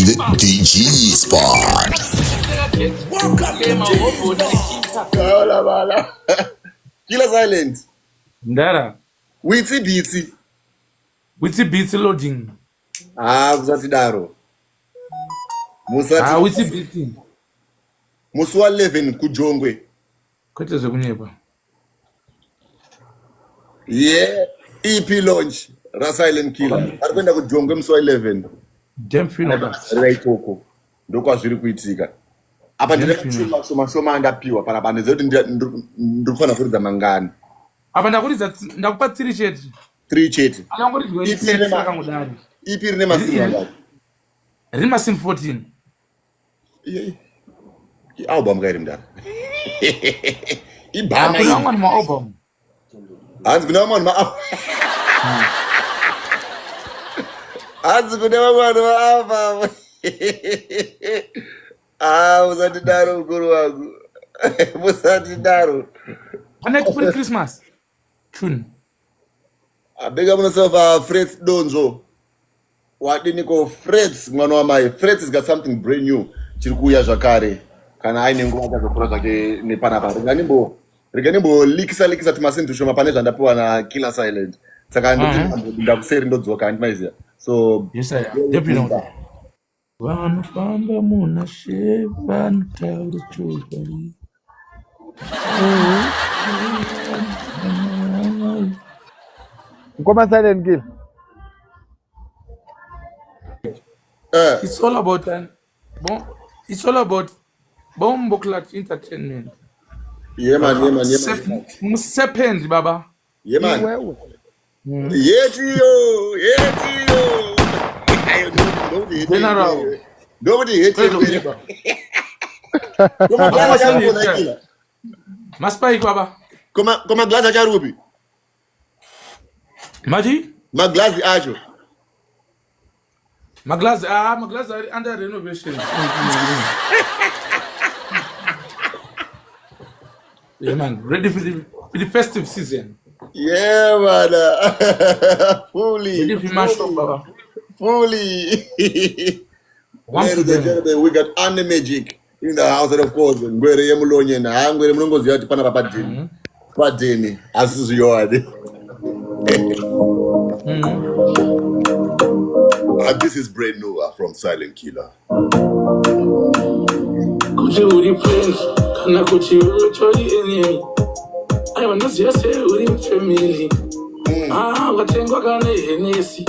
DG Spot. Bala bala. Killer Silent. Ndara. Witsi beats. Witsi beats loading. Musati daro. Musati. Witsi beats. Muswa 11 kujongwe. Kwete zvekunyepa. Yeah. EP launch. Ra Silent Killer. Ari kwenda kujongwe muswa 11. Damn feel that. Right koko. Ndokwa zviri kuitika. Apa ndinenge shoma ndapiwa para bande zoti ndikufana kuridza mangani. Apa ndakuridza ndakupa 3 chete. 3 chete. Anangoridwa ipi kangodari. Ipi rine masimba ngati. Rine masimba 14. Album kairi mdara. Ibhama iyi. Kuna ma album. Hanzi kuna mwana ma. Hanzi kuna mwana ma album. Musati daro mukuru wangu. Musati daro. Connect for Christmas. Tune. Abega munosafa Frets Donzo. Wadini ko Frets mwana wa mai. Frets has got something brand new. Chiri kuuya zvakare. Kana aine nguva akazokura zvake nepanapa. Riganimbo likisa timasintu shoma pane zvandapiwa na Killer Silent. Saka ndakuseri ndodzoka handimaiziya. So yes I definitely. Vanofamba muna sheva ntauri chokari. Ngoma Silent Killer. It's all about it's all about Bomboclat entertainment. Yeah man. Sependi baba. Yeah man. Yetiyo. General. Nobody hate you. Maspai baba. Koma glass acha rubi. Maji? Maglazi acho. Maglazi are under renovation. Yeah man, ready for the festive season. Yeah man. Fully. Ready for my shop baba. Fully. Ladies and gentlemen, we got Anne Magic in the house, and of course, Ngwere Yemulonye na Ngwere Mlongozi yati pana papadini. Padini, asusu yoade. And this is brand new from Silent Killer. Kuchi uri friends, kana kuchi uri enemy. I wanna see us uri family. Gatengwa kana Hennessy.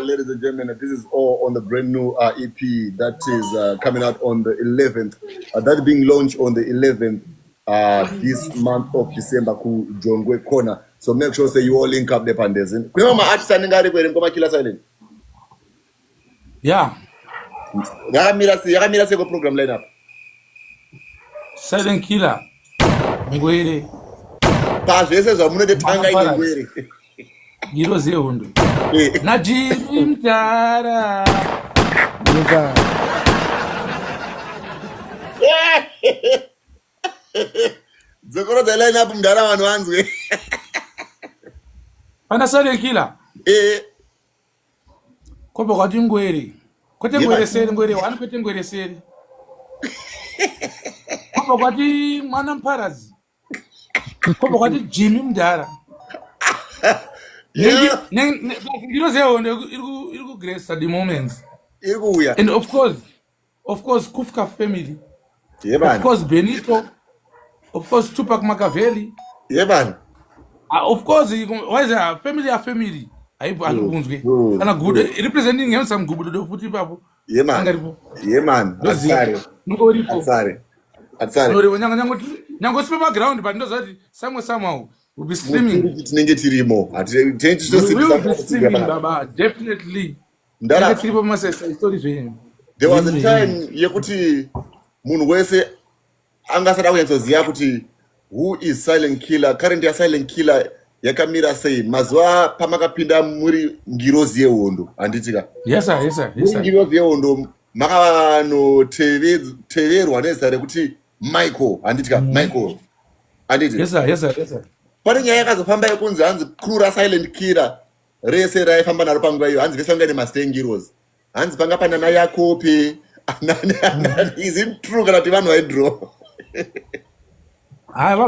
Ladies and gentlemen, this is all on the brand new EP that is coming out on the 11th. That being launched on the 11th this month of December ku Jongwe Corner. So make sure say you all link up the pandezin. Kuna ma artist aningari kwere ngoma Killer Silent. Yeah. Yakamira se ko program lineup. Silent Killer. Ngwere. Pa zvese zvamunode tanga ine ngwere. Giro zehondo. Najiri mtara. Zokoro the lineup mdara vanhu vanzwe. Pana Silent Killer. Kopo kwati ngwere. Kwete ngwere seri ngwere wani kwete ngwere seri. Kopo kwati mwana mparazi. Kopo kwati Jimmy mdara. Ngiro zehondo iriku grace at the moment. And of course Kufka family. Yeah man. Of course Benito. Of course Tupac Machiavelli. Yeah man. Of course why is a family. Aibunzwe. Kana good representing him some good do futi papo. Yeah man. Atsare. Ngoripo. Atsare. Nori nyango sipe background but ndo zati somehow we'll be streaming. Tinenge tirimo. Atitenji to streaming baba definitely. Ndara tiripo masesa story zvenyu. There was a time yekuti munhu wese angasada kuyanzoziya kuti who is Silent Killer, current ya Silent Killer yakamira sei mazuva pamakapinda muri ngirozi yehondo handitika. Yes sir. Ngirozi yehondo makanoteverwa nezita rekuti Michael handitika. Michael handiti. Yes sir. Pane nyaya yakazofamba yekunzi hanzi crew raSilent Killer rese raifamba naro panguva iyo hanzi vese vanga nemastengiros hanzi panga pana nayakope is it true kana kuti vanhu vaidro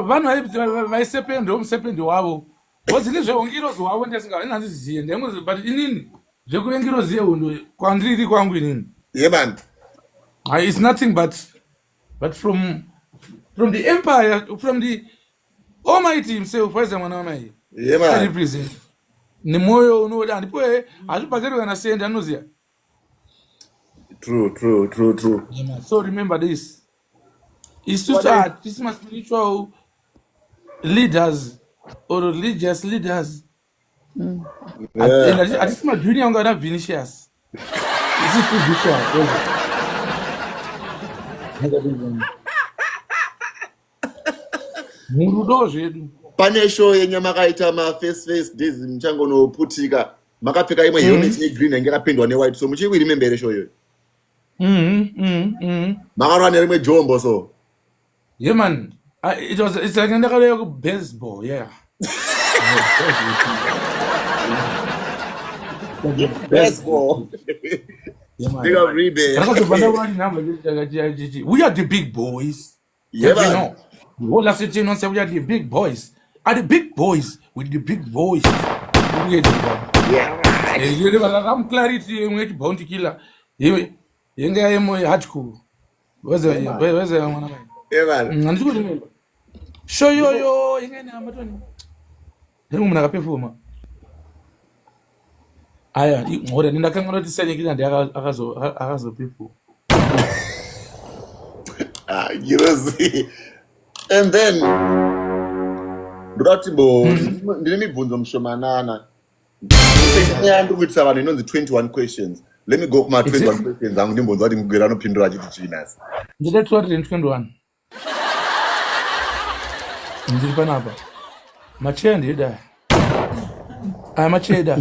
vanhu vaisependi musependi wavo wozini zveungirozi wavo ndesingahandiziziye ndemwe but inini zvekuvengirozi yehundo kwandiri kwangu inini yeman it's nothing but from the empire, from the Almighty himself, where's the one? Yeah, represent. Nemoyo no da ndipo azipagero na send anozia. True. Yeah, so remember this. It's to start this my spiritual leaders or religious leaders. I just my junior I'm gonna Vinicius. Is it Vinicius? Pane show yenye makaita face days mchangonoputika makapfeka imwe helmet yegreen yange yakapendwa newhite so muchiri remember show yoyo makarwa nerimwe jombo so yeah man it's like ndakaleyo baseball yeah baseball yeah man we are the big boys yeah man. You know. All I said, we are the big boys. Are the big boys with the big boys? Yeah. I'm clarity. I'm bounty killer. You am my hardcore. Where's the one? Yeah, man. Show yo. You ain't a matron. You won't have a pay for me. I more than I can only say again. There are people. You see. And then Ratibo ndinimibvunzo mshomanana ndikuitsa vanhu inonzi 21 questions. Let me go kuma 21 questions angu ndimbonza kuti mugwera anopindura achiti chinas. Ndide 221. Ndiri panapa. Machea ndida. Macheda.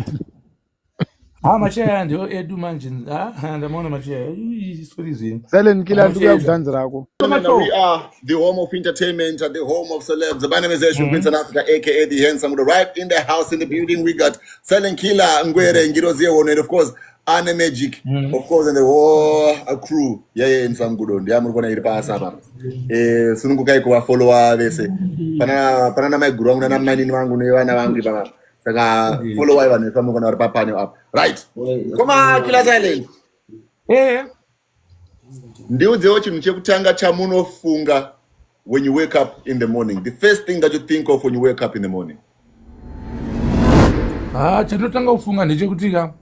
Machea ndio edu manje. Ndamona machea. Isorizi. Silent killer ndikuyanza rako. We are the home of entertainment and the home of celebs. The Banamization Prince in Africa, aka the handsome. Right in the house, in the building, we got Silent Killer, Ngwere, Ngirozie, and of course, Anne Magic, of course, and the whole crew. Yeah, in some good on. Yeah, I'm going to pass up. Sunungu kai kwa follower, they say. Pana my guru, na mani wangu ni wana wangu bana. Saka follower wana, so I'm going to papa you up. Right. Come on, Killer Silent. Yeah. Ndiudzewo chinhu chekutanga chamunofunga when you wake up in the morning. The first thing that you think of when you wake up in the morning. Chandotanga kufunga ndechekutika.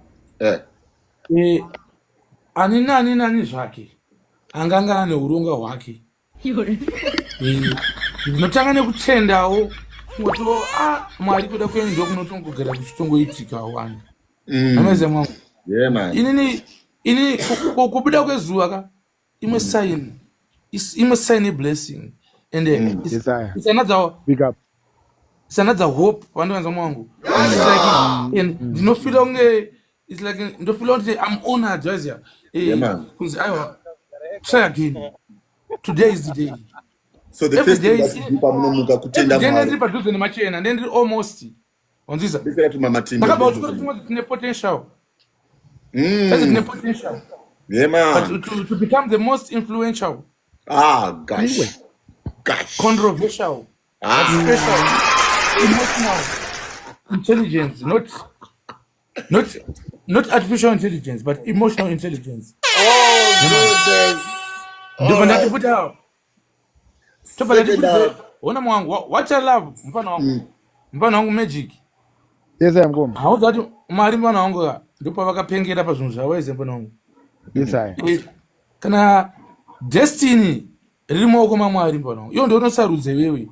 Ani zvake. Anganga ane uronga hwake. Ndinotanga nekutendawo kuti Mwari kuda kuenda kunotongogara kuchitongoitika wani. Amazing mwangu. Yeah man. Ini kubuda kwezuwa ka imwe sign a blessing and it's another big up. It's another hope wandoanza mwangu. And no feel onge it's like no feel onge I'm honored Jazia. Yeah man. Cuz I try again. Today is the day. So the first thing that you pamunomuka kutenda Mwari. Then padhuze nemachena then almost on this. Because mama team. About the potential. That's the potential. Yeah, man. But to become the most influential. Gosh. Controversial. Special. Emotional intelligence. Not artificial intelligence, but emotional intelligence. Oh, goodness. Put out. What I love. Mfano wangu Magic. Yes, I'm going. How that Mwari mfano wangu ndipo vakapengera pazvinhu zvaweze mfano wangu. Yes, I. Kana destiny riri mumaoko maMwari mfano wangu. Iyo ndio unosarudze wewe.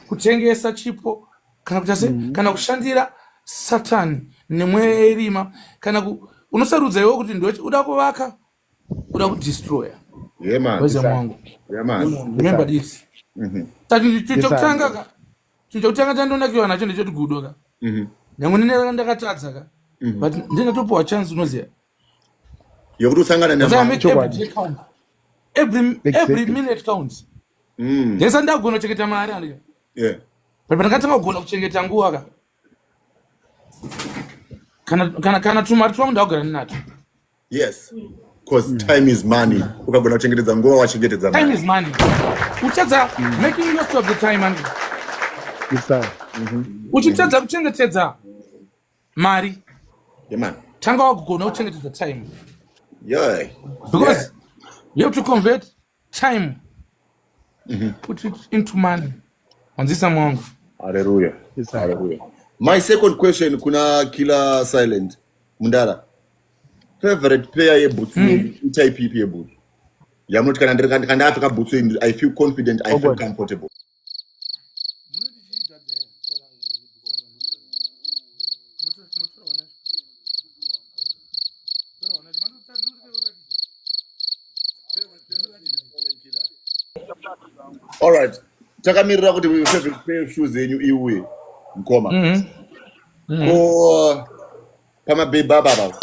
Kutengesa chipo kana kuti kana kushandira Satani nemwerima kana unosarudza iwe kuti ndio uda kuvaka uda kudestroya. Yeah man. Weze mwangu. Yeah man. Remember this. Chokutanga chandonakiwa nacho ndechoti gudoka. Nyangwe nene ndakatadza ka. But ndinatopowa chance unoziya. Yokuti usangana every minute counts. Ndesa ndagona kuchengeta mari andika. Yeah. But ndakatanga kugona kuchengeta nguwa ka. kana tumari twamuda kugara ninato. Yes, because time is money. Ukagona kuchengetedza nguva wachengetedza Time mari. is money. Uchadza making use of the time and Yes, sir. uchitadza kuchengetedza mari. Yeah, man. Tanga wagona kuchengetedza time. Yeah. Because you have to convert time, put it into money. Wanzisa mwangu. Hallelujah. Yes, sir. Hallelujah. My second question, kuna Killer Silent. Mundara. Favorite player ye boots type ye boots. Yamuti kana apika boots I feel confident, I feel comfortable. All right. Takamirira kuti favorite pair of shoes yenyu iwe mkoma. Ko pamabhebha baba.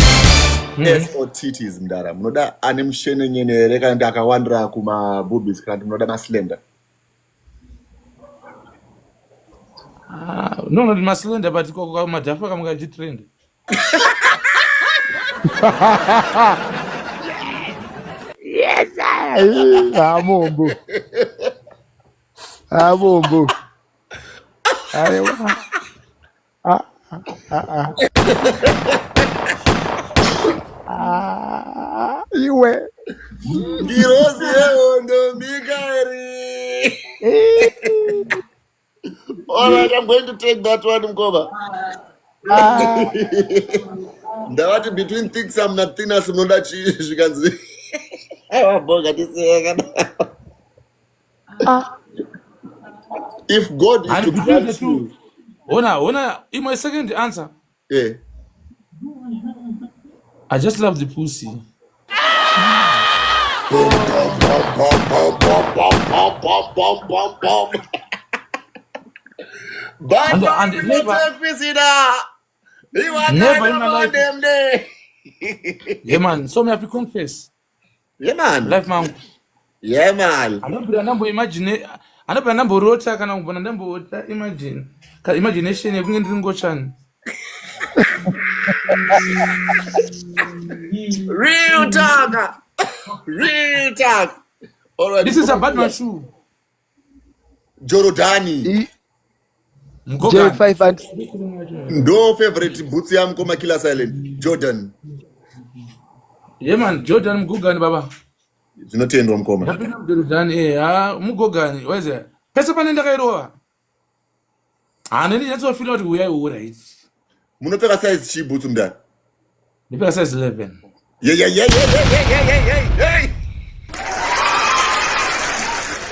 S or titties mdara. Munoda ane mshene nyenere kana ndakawandira kuma boobies kana munoda maslender. No, not maslender, but kwa madafa kama kaji trend. Yes, sir. Amombo. Amombo. Arewa. Iwe. Ngirozi yehondo Mikari. All right, I'm going to take that one mkoba. Ndawati between things I'm not thin as munoda zvikanzi. Boga tiseka. If God is to grant you. Ona, in my second answer, Yeah. I just love the pussy. But And never in my life. them day. Yeah, man. So me have to confess. Yeah, man. Life, man. Yeah, man. Anobira nambo imagine. Anobira nambo rota kana kubona nambo rota imagine. Ka imagination yekunge ndingochani. Real talk. Real talk. All right. This is a Batman shoe. Jorodani. J5 and No favorite boots ya mkoma Killer Silent. Jordan. Yeah, man. Jordan Mugogani baba. Zinotendwa mkoma. Napenda Jordan Mugogani. Where's it? Pesa panenda kairoa. Neni yatso feel out we are right. Munopeka size chi boots mdani. Nipeka size 11. Yeah.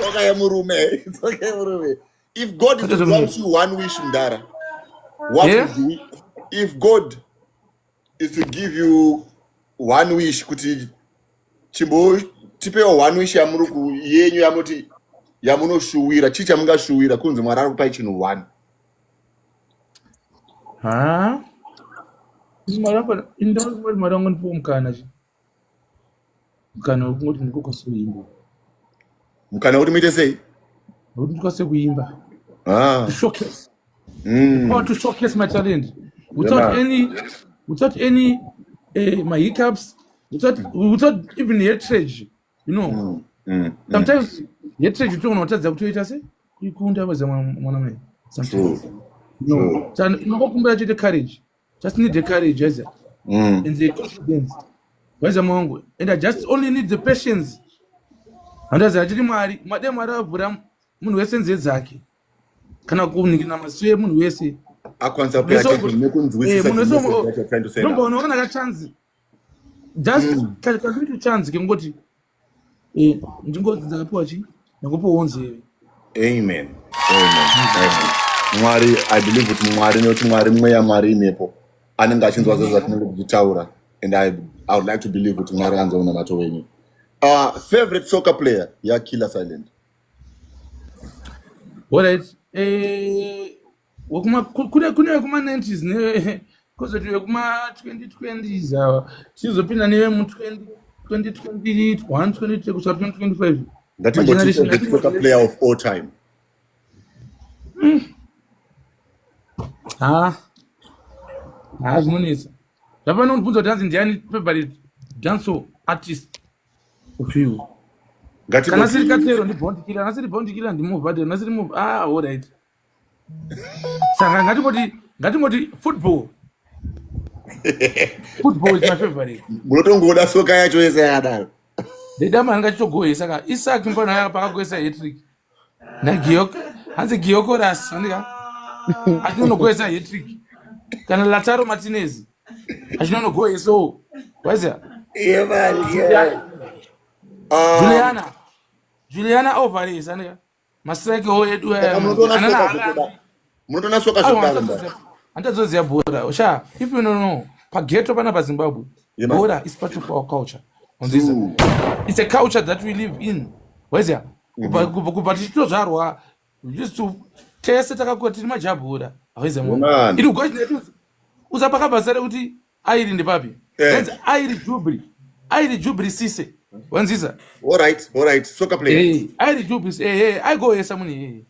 Okay, murume. It's okay, murume. If God is to grant you one wish, Mdara, what would you? If God is to give you one wish, kuti chimbo tipewo one wish yamuruku yenyu yamuti yamuno shuwira chicha munga shuwira kunzi mwari kupai chinhu one. Marapa indalo kweli marango nipo mkana chi. Mkana ngoti ndikokase kuimba. Mkana kuti muite sei? Ngoti ndikokase kuimba. To showcase. Or to showcase my talent without any my hiccups, without even hatred, you know. Sometimes hatred you don't know what to say. You couldn't have a sometimes. No. So you the courage. Just need the courage, and the confidence. And I just only need the patience. And as I did madam Aravram Munwesenze Zaki. Kana kunikina maswe munhu wese akwanisa kuyacha nekunzwisisa what you're trying to say. No, unaona ka chance. Just kalikuita chance ngoti ndingozi dzakapiwa chi nakupo wonze. Amen. Mwari, I believe it mwari noti mwari mweya mwari inepo anenge achinzwa zvose zvatinenge tichitaura, and I would like to believe it mwari anzaona mato wenyu. Favorite soccer player ya Killer Silent. Alright. Kuna kuma 90s ne kozoti kuma 2020s awa tizopinda newe mu 2021 2022 kusvika 2025. That is what the soccer player of all time. Zvinonetsa. Zvapano unibvunza kuti hanzi ndiani favorite dance artist of you. Kana siri Katero ndibondikira, kana siri bondikira ndimovhadhe, kana siri move. All right. Saka ngatingoti football. Football is my favorite. Munotongoda soka yacho yese yakadaro. Ndedama ngachitogoye saka Isaac mbona yapakagoesa hat-trick. Hanzi Giocoras andika. Achinogoesa hat-trick. Kana Lautaro Martinez. Achinogoye so. Waziya? Yeah man, yeah. Juliana Alvarez andika. Mastrike ho edu. Munotona soka zvakadaro. Antazoziya bhora. Osha, if you don't know, pageto pana paZimbabwe. Bhora is part of our culture. It's a culture that we live in. Waziya? But tichitozvarwa, we used to tese takakura tiri majabhora. Waziya mo. Iri ugwachina uzapaka basa kuti airi ndepapi. Airi Jubri Sise. Wanziza? All right. Soccer player. Airi Jubri. I go yesa muni.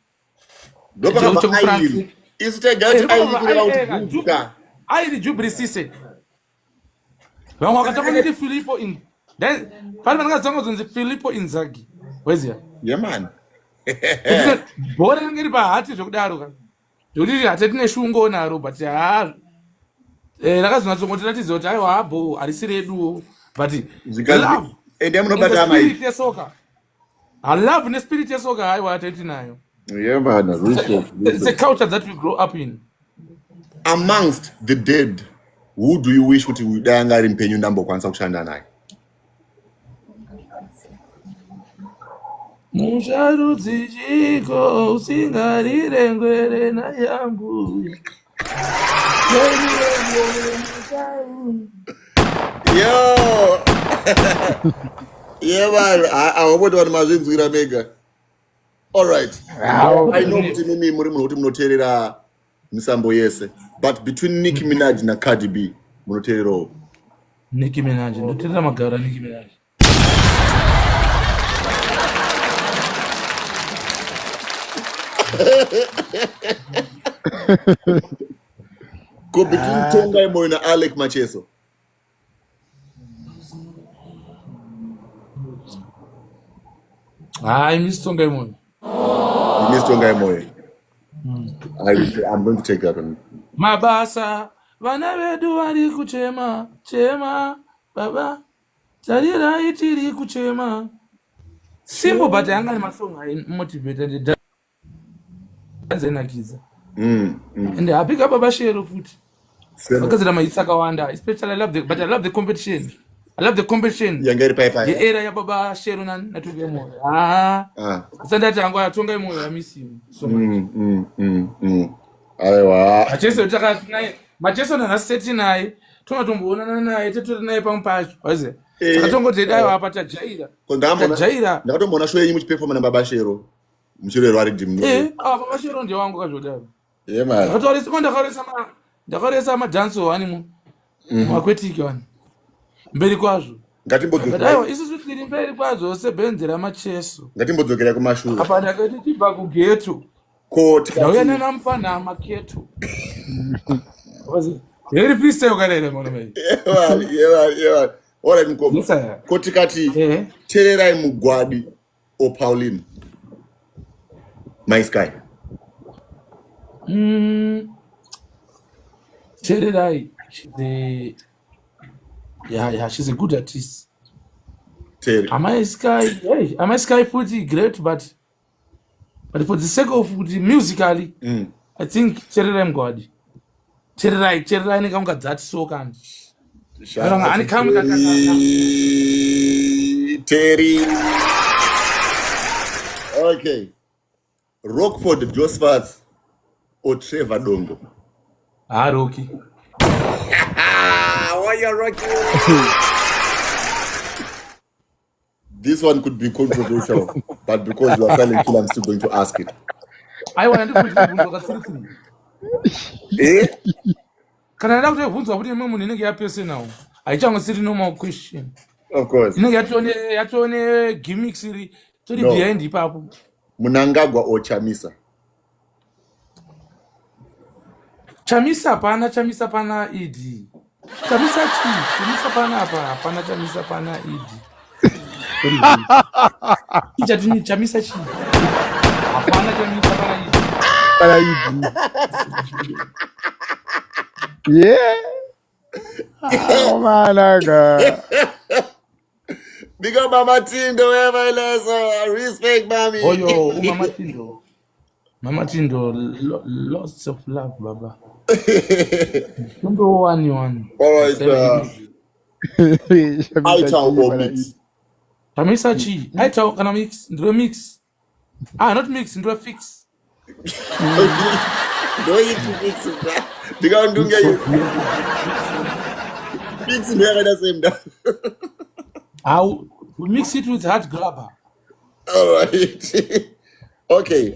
Airi Jubri Sise. Vamwe vakatanga kuti Filippo in. Then pale vanakazanga kunzi Filippo Inzaghi. Waziya? Yeah man. Bhora ngiri pahati zvokudaro ka. Ndokuti hatetine shungo naro but rakazonatongoti ratiza kuti aiwa habho harisi reduwo but love ende munobata mai spirit yesoka. Love nespirit yesoka aiwa hateti nayo. Yeah man, it's a culture that we grow up in. Amongst the dead, who do you wish kuti udanga ari mpenyu ndambokwanisa kushanda naye? Musharudzi chiko usingarire ngwere nayambuya. Yo. Yeah man, I want to mazvinzwira mega. All right. I know kuti mimi muri munoti munoteerera misambo yese, but between Nicki Minaj na Cardi B munoteererawo. Nicki Minaj, ndoteerera magara Nicki Minaj. Go between Tongai Moyo na Alec Macheso. I miss Tongai Moyo. You miss Tongai Moyo. I'm going to take that one. Mabasa vana vedu vari kuchema baba tarira itiri kuchema. Simple but anga ni masong motivated dance and I pick up Baba Shero futhi. Because I'm a especially I love the competition. I love the competition. Yangeri pai. The era ya Baba Shero na tuge moyo. Sanda tango ya Tongai Moyo ya miss you so much. Aiwa. Macheso na seti naye. Tunatomboona naye tetu naye pampacho. Wazi. Akatongote dayo apata Jaira. Jaira. Ndakatomboona show yenyu muchiperforma na Baba Shero. Muchirero ari dim. Baba Shero ndiye wangu kazvodaro. Yeah man. Ndakaresa madance wani mu. Makwetiki wani. Mberi kwazvo. Ngatimbodzokera. Aiwa isusu tiri mberi kwazvo sebenzera macheso. Ngatimbodzokera kumashure. Apa ndakati tibva kugeto. Ndauya nenamupana maketo. Wazi. Yeri freestyle kalele mwana mai. Yeah. Ora mkomo. Koti kati tererai mugwadi o Pauline. My Sky. Tererai, she's a good artist. Am I Sky Fuji great, but for the sake of the musically, I think Tererai Mgwadi. Tererai ni kama that so kan. Ani kama Terry. Okay. Rockford Josphat or Trevor Dongo? Rocky. Why you Rocky? This one could be controversial, but because you are silent, I'm still going to ask it. I want to put Eh? Can I have to put up with him in a person now? I just sit no more question. Of course. You know, you have to gimmick series to the behind the papu. Mnangagwa or Chamisa? Chamisa pana idi. Chamisa pana hapana chamisa pana idi. Ichatini chamisa chi. Hapana chamisa pana idi. Para idi. Yeah. Oh managa. Big up Mama Tindo, wherever you are. Respect, mommy. Oh yo, Mama Tindo, lots of love, Baba. Number one. All right, I-Town or mix? Chamisa chi. I-Town can I mix? Do a mix. Not mix, do a fix. Don't eat to mix it, bro. Big up Dunga, you. Fix it, never the same. We mix it with hard grabber. All right. Okay.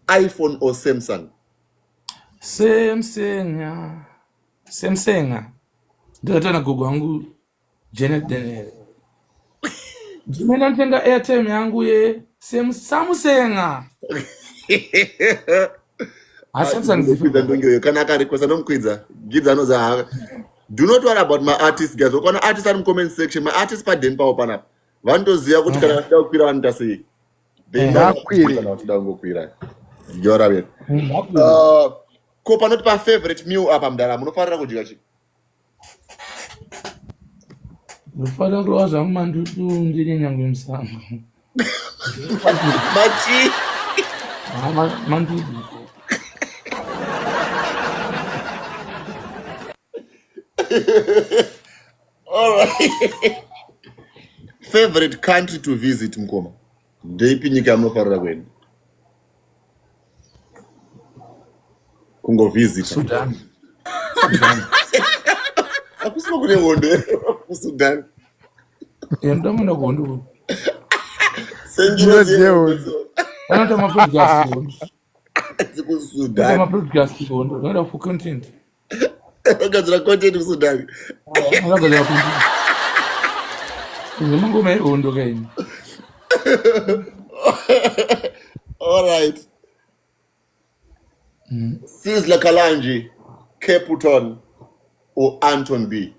iPhone or Samsung? Samsung. Ndio tena gogo wangu Janet Daniel. Jimena ntenga airtime yangu ye Samsung. Samsung zifuza kana ka request nomkwidza. Gives anoza. Do not worry about my artist guys. Ukona artist in comment section. My artist pa den pa open up. Vandoziya kuti kana ndau kwira vanotasi. Ndakwira. Jora bien. Ko panoti pa favorite meal apa mdara munofarira kudya chi? Munofarira kurya zvangu mandudu ndine nyangwe musango. Machi. Mandudu. All right. Favorite country to visit Mkoma? Ndeipi nyika munofarira kuenda? Kungo visit Sudan. Akusima kune hondo Sudan. Enda muna hondo. Sengino zio. Anata mapodcast hondo. Ziku Sudan. Anata mapodcast hondo. Nenda for content. Akazira content ku Sudan. Akazira content. Mungu mai hondo kaini. All right. Sizzla Kalonji, Caputon, or Anton B?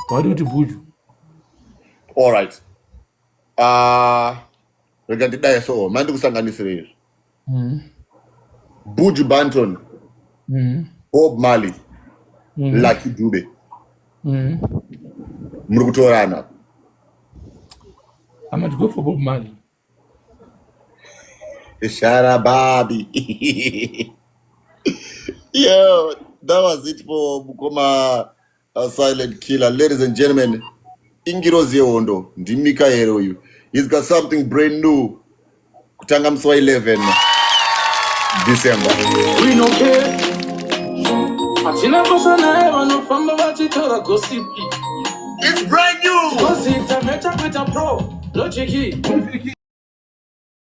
Why do you Buju? All right. We're going to die so. Mandu kusanganisire. Buju Banton, Bob Marley, Lucky Dube. Murukutorana. I'm going to go for Bob Marley. Sharababi. Yo, that was it for Mukoma Silent Killer. Ladies and gentlemen, Ingirozi Ondo, Ndimika Heroyu. He's got something brand new. Kutanga Mswa 11 December. We don't care. Achina kosa na ewa no famba wachitora gossip. It's brand new. Gossip, mecha pro. Logic.